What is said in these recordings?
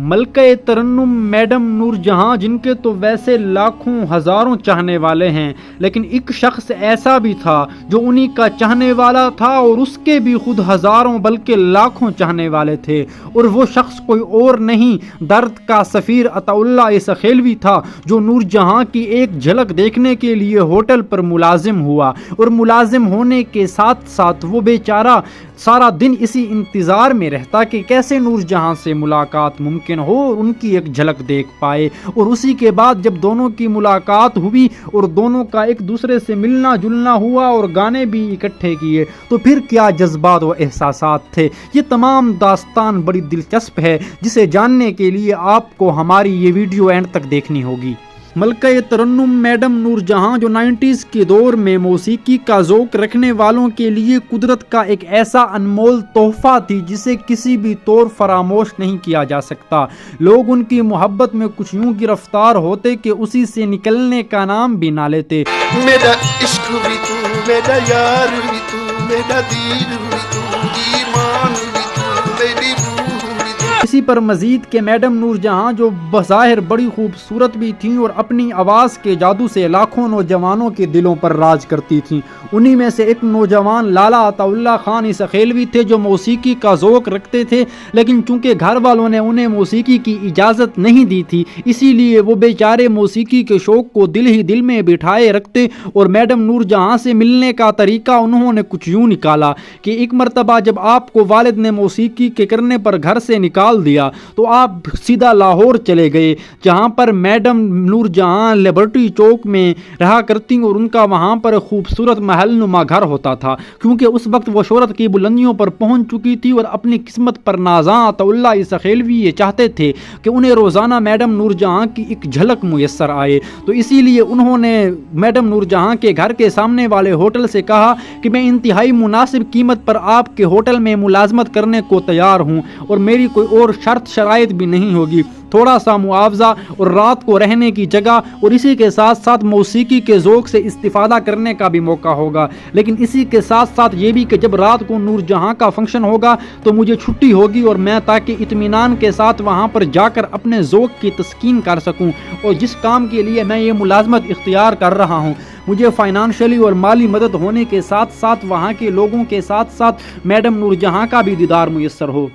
ملکہ ترنم madam نور جہاں، جن کے تو ویسے لاکھوں ہزاروں چاہنے والے ہیں، لیکن ایک شخص ایسا بھی تھا جو انہی کا چاہنے والا تھا، اور اس کے بھی خود ہزاروں بلکہ لاکھوں چاہنے والے تھے، اور وہ شخص کوئی اور نہیں، درد کا سفیر عطا اللہ سخیلوی تھا، جو نور جہاں کی ایک جھلک دیکھنے کے لیے ہوٹل پر ملازم ہوا، اور ملازم ہونے کے ساتھ ساتھ وہ بیچارہ سارا دن اسی انتظار میں رہتا کہ کیسے نور جہاں سے ملاقات ممکن ہو اور ان کی ایک جھلک دیکھ پائے، اور اسی کے بعد جب دونوں کی ملاقات ہوئی اور دونوں کا ایک دوسرے سے ملنا جلنا ہوا اور گانے بھی اکٹھے کیے، تو پھر کیا جذبات و احساسات تھے۔ یہ تمام داستان بڑی دلچسپ ہے، جسے جاننے کے لیے آپ کو ہماری یہ ویڈیو اینڈ تک دیکھنی ہوگی۔ ملکہ ترنم میڈم نور جہاں، جو 90s کے دور میں موسیقی کا ذوق رکھنے والوں کے لیے قدرت کا ایک ایسا انمول تحفہ تھی جسے کسی بھی طور فراموش نہیں کیا جا سکتا۔ لوگ ان کی محبت میں کچھ یوں گرفتار ہوتے کہ اسی سے نکلنے کا نام بھی نہ لیتے۔ میرا عشق بھی تو، میرا یار بھی تو، میرا دین بھی تو، ایمان بھی تو، میری روح بھی تو۔ اسی پر مزید کہ میڈم نور جہاں جو بظاہر بڑی خوبصورت بھی تھیں اور اپنی آواز کے جادو سے لاکھوں نوجوانوں کے دلوں پر راج کرتی تھیں، انہی میں سے ایک نوجوان لالا عطا اللہ خان سخیلوی تھے، جو موسیقی کا ذوق رکھتے تھے، لیکن چونکہ گھر والوں نے انہیں موسیقی کی اجازت نہیں دی تھی، اسی لیے وہ بیچارے موسیقی کے شوق کو دل ہی دل میں بٹھائے رکھتے، اور میڈم نور جہاں سے ملنے کا طریقہ انہوں نے کچھ یوں نکالا کہ ایک مرتبہ جب آپ کو والد نے موسیقی کے کرنے پر گھر سے نکال دیا تو آپ سیدھا لاہور چلے گئے، جہاں پر میڈم نور جہاں لیبرٹی چوک میں رہا کرتی اور ان کا وہاں پر خوبصورت محل نما گھر ہوتا تھا، کیونکہ اس وقت وہ شہرت کی بلندیوں پر پہنچ چکی تھی اور اپنی قسمت پر نازاں عطا اللہ سخیلوی یہ چاہتے تھے کہ انہیں روزانہ میڈم نور جہاں کی ایک جھلک میسر آئے، تو اسی لیے انہوں نے میڈم نور جہاں کے گھر کے سامنے والے ہوٹل سے کہا کہ میں انتہائی مناسب قیمت پر آپ کے ہوٹل میں ملازمت کرنے کو تیار ہوں، اور میری کوئی اور شرط شرائط بھی نہیں ہوگی، تھوڑا سا معاوضہ اور رات کو رہنے کی جگہ، اور اسی کے ساتھ ساتھ موسیقی کے ذوق سے استفادہ کرنے کا بھی موقع ہوگا، لیکن اسی کے ساتھ ساتھ یہ بھی کہ جب رات کو نور جہاں کا فنکشن ہوگا تو مجھے چھٹی ہوگی، اور میں تاکہ اطمینان کے ساتھ وہاں پر جا کر اپنے ذوق کی تسکین کر سکوں، اور جس کام کے لیے میں یہ ملازمت اختیار کر رہا ہوں مجھے فائنانشلی اور مالی مدد ہونے کے ساتھ ساتھ وہاں کے لوگوں کے ساتھ ساتھ میڈم نور جہاں کا بھی دیدار میسر ہو۔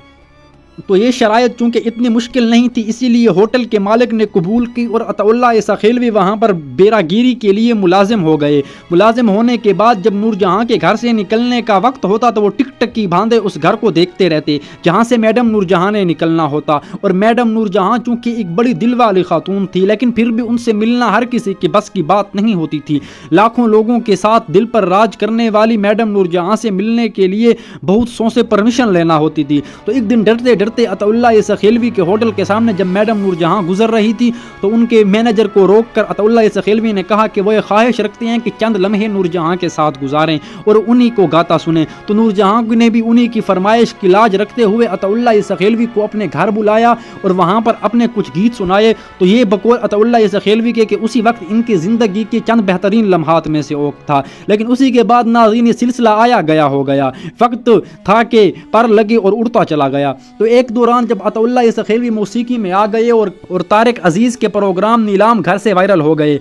تو یہ شرائط چونکہ اتنی مشکل نہیں تھی، اسی لیے ہوٹل کے مالک نے قبول کی، اور عطا اللہ سخیلوی وہاں پر بیرا گیری کے لیے ملازم ہو گئے۔ ملازم ہونے کے بعد جب نور جہاں کے گھر سے نکلنے کا وقت ہوتا تو وہ ٹک ٹک کی باندھے اس گھر کو دیکھتے رہتے جہاں سے میڈم نور جہاں نے نکلنا ہوتا، اور میڈم نور جہاں چونکہ ایک بڑی دل والی خاتون تھی، لیکن پھر بھی ان سے ملنا ہر کسی کے بس کی بات نہیں ہوتی تھی۔ لاکھوں لوگوں کے ساتھ دل پر راج کرنے والی میڈم نور جہاں سے ملنے کے لیے بہت سو سے پرمیشن لینا ہوتی تھی، تو ایک دن ڈرتے ڈرتے عطا اللہ سخیلوی کے ہوٹل کے سامنے جب میڈم نور جہاں گزر رہی تھی تو ان کے مینیجر کو روک کر عطا اللہ سخیلوی نے کہا کہ وہ یہ خواہش رکھتے ہیں کہ چند لمحے نور جہاں کے ساتھ گزاریں اور انہی کو گاتا سنیں، تو نور جہاں نے بھی انہی کی فرمائش کی لاج رکھتے ہوئے عطا اللہ سخیلوی کو اپنے گھر بلایا اور وہاں پر اپنے کچھ گیت سنائے، تو یہ بقول عطا اللہ سخیلوی کے کہ اسی وقت ان کی زندگی کے چند بہترین لمحات میں سے ایک تھا، لیکن اسی کے بعد ناظرین یہ سلسلہ آیا گیا ہو گیا، وقت تھا کہ پر لگے اور اڑتا چلا گیا۔ تو ایک دوران جب عطا اللہ سخیلوی موسیقی میں آ گئے اور طارق عزیز کے پروگرام نیلام گھر سے وائرل ہو گئے،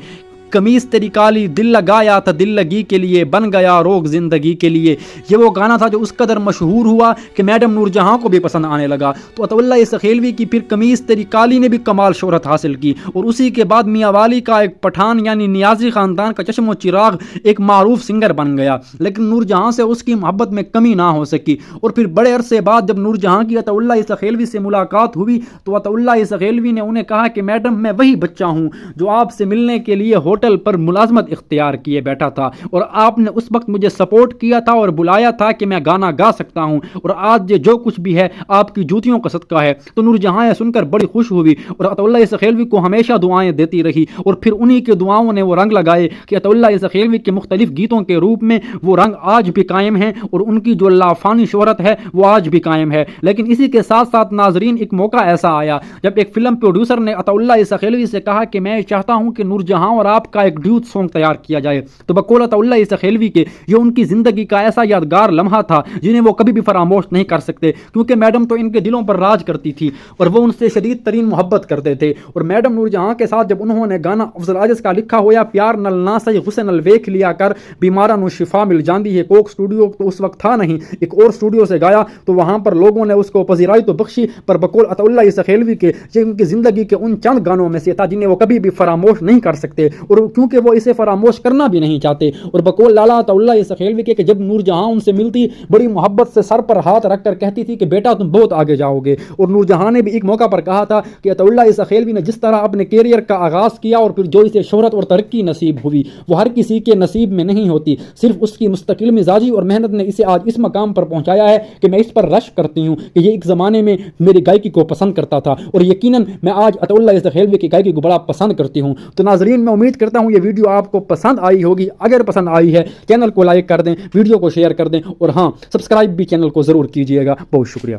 قمیص تیری کالی دل لگایا تھا دل لگی کے لیے بن گیا روگ زندگی کے لیے، یہ وہ گانا تھا جو اس قدر مشہور ہوا کہ میڈم نور جہاں کو بھی پسند آنے لگا، تو عطا اللہ سخیلوی کی پھر قمیص تیری کالی نے بھی کمال شہرت حاصل کی، اور اسی کے بعد میاں والی کا ایک پٹھان یعنی نیازی خاندان کا چشم و چراغ ایک معروف سنگر بن گیا، لیکن نور جہاں سے اس کی محبت میں کمی نہ ہو سکی، اور پھر بڑے عرصے بعد جب نور جہاں کی عطا اللہ سخیلوی سے ملاقات ہوئی تو عطا اللہ سخیلوی نے انہیں کہا کہ میڈم میں وہی بچہ ہوں جو آپ سے ملنے کے لیے ہوٹل پر ملازمت اختیار کیے بیٹھا تھا، اور آپ نے اس وقت مجھے سپورٹ کیا تھا اور بلایا تھا کہ میں گانا گا سکتا ہوں، اور آج یہ جو کچھ بھی ہے آپ کی جوتیوں کا صدقہ ہے۔ تو نور جہاں یہ سن کر بڑی خوش ہوئی اور عطا اللہ سخیلوی کو ہمیشہ دعائیں دیتی رہی، اور پھر انہی کے دعاؤں نے وہ رنگ لگائے کہ عطا اللہ سخیلوی کے مختلف گیتوں کے روپ میں وہ رنگ آج بھی قائم ہیں، اور ان کی جو لافانی شہرت ہے وہ آج بھی قائم ہے۔ لیکن اسی کے ساتھ ساتھ ناظرین ایک موقع ایسا آیا جب ایک فلم پروڈیوسر نے عطا اللہ سخیلوی سے کہا کہ میں چاہتا ہوں کہ نور جہاں اور آپ آپ کا ایک ڈیوت سانگ تیار کیا جائے۔ تو بقول عطا اللہ سخیلوی کے یہ ان کی زندگی کا ایسا یادگار لمحہ تھا جنہیں وہ کبھی بھی فراموش نہیں کر سکتے، کیونکہ میڈم تو ان کے دلوں پر راج کرتی تھی اور وہ ان سے شدید ترین محبت کرتے تھے۔ اور میڈم نور جہاں کے ساتھ جب انہوں نے گانا افضل عاجز کا لکھا ہوا پیار نل نہ سہی غصے نل ویکھ لیا کر بیماراں نو شفا مل جاندی ہے، کوک اسٹوڈیو تو اس وقت تھا نہیں، ایک اور اسٹوڈیو سے گایا تو وہاں پر لوگوں نے اس کو پذیرائی تو بخشی، پر بقول عطا اللہ سخیلوی کے یہ ان کی زندگی کے ان چند گانوں میں سے تھا جنہیں وہ کبھی بھی فراموش نہیں کر سکتے، اور کیونکہ وہ اسے فراموش کرنا بھی نہیں چاہتے۔ اور بقول لالا عطا اللہ سخیلوی کے کہ جب نور جہاں ان سے ملتی بڑی محبت سے سر پر ہاتھ رکھ کر کہتی تھی کہ بیٹا تم بہت آگے جاؤ گے، اور نور جہاں نے بھی ایک موقع پر کہا تھا کہ عطا اللہ سخیلوی نے جس طرح اپنے کیریئر کا آغاز کیا اور پھر جو اسے شہرت اور ترقی نصیب ہوئی وہ ہر کسی کے نصیب میں نہیں ہوتی، صرف اس کی مستقل مزاجی اور محنت نے اسے آج اس مقام پر پہنچایا ہے کہ میں اس پر رشک کرتی ہوں کہ یہ ایک زمانے میں میری گائیکی کو پسند کرتا تھا، اور یقیناً میں آج عطا اللہ سخیلوی کی گائیکی کو بڑا پسند کرتی ہوں۔ تو ناظرین میں امید کرتا ہوں یہ ویڈیو آپ کو پسند آئی ہوگی، اگر پسند آئی ہے چینل کو لائک کر دیں، ویڈیو کو شیئر کر دیں، اور ہاں سبسکرائب بھی چینل کو ضرور کیجیے گا۔ بہت شکریہ۔